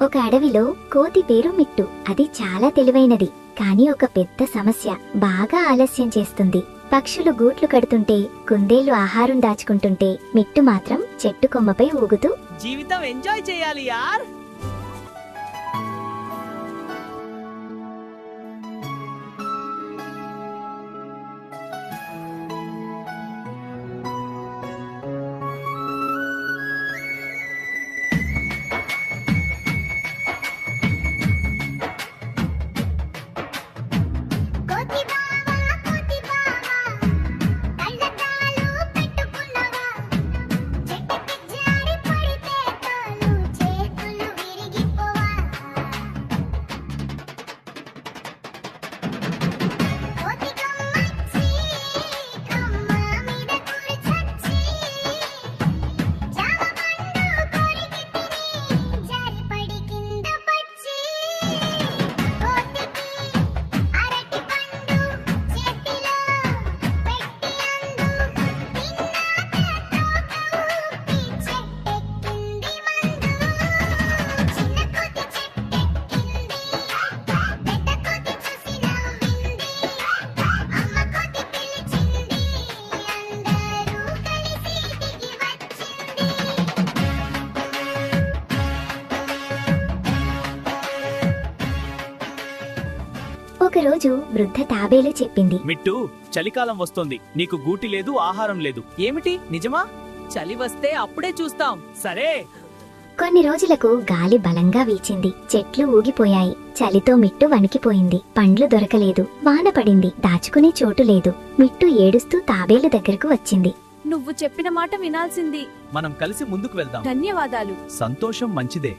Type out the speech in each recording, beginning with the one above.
ఒక అడవిలో కోతి పేరు మిట్టు. అది చాలా తెలివైనది. కానీ ఒక పెద్ద సమస్య, బాగా ఆలస్యం చేస్తుంది. పక్షులు గూట్లు కడుతుంటే, కుందేళ్లు ఆహారం దాచుకుంటుంటే, మిట్టు మాత్రం చెట్టు కొమ్మపై ఊగుతూ జీవితం ఎంజాయ్ చేయాలి యార్. ఒకరోజు వృద్ధ తాబేలు చెప్పింది, మిట్టు, చలికాలం వస్తోంది. నీకు గూటి లేదు, ఆహారం లేదు. ఏమిటి నిజమా? చలి వస్తే అప్పుడే చూస్తాం. సరే. కొన్ని రోజులకు గాలి బలంగా వీచింది. చెట్లు ఊగిపోయాయి. చలితో మిట్టు వణికిపోయింది. పండ్లు దొరకలేదు. వాన పడింది. దాచుకునే చోటు లేదు. మిట్టు ఏడుస్తూ తాబేలు దగ్గరకు వచ్చింది. నువ్వు చెప్పిన మాట వినాల్సింది. మనం కలిసి ముందుకు వెళ్దాం. ధన్యవాదాలు. సంతోషం మంచిదే,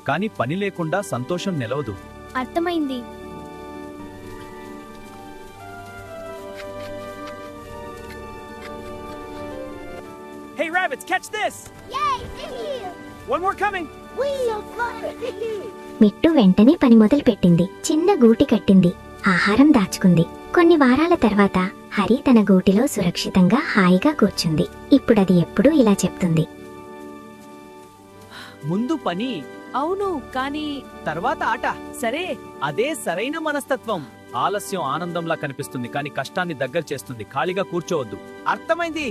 కానీ పని లేకుండా సంతోషం నిలవదు. అర్థమైంది. Hey rabbits, catch this! One more coming! Mittu వెంటనే పని మొదలు పెట్టింది. చిన్న గూటి కట్టింది. ఆహారం దాచుకుంది. కొన్ని వారాల తర్వాత హరి తన గూటిలో సురక్షితంగా హాయిగా కూర్చుంది. ఇప్పుడది ఎప్పుడూ ఇలా చెప్తుంది. ముందు పని, అవును, కానీ తర్వాత ఆట. సరే. అదే సరైన మనస్తత్వం. ఆలస్యం ఆనందంలా కనిపిస్తుంది, కానీ కష్టాన్ని దగ్గర చేస్తుంది. ఖాళీగా కూర్చోవద్దు. అర్థమైంది.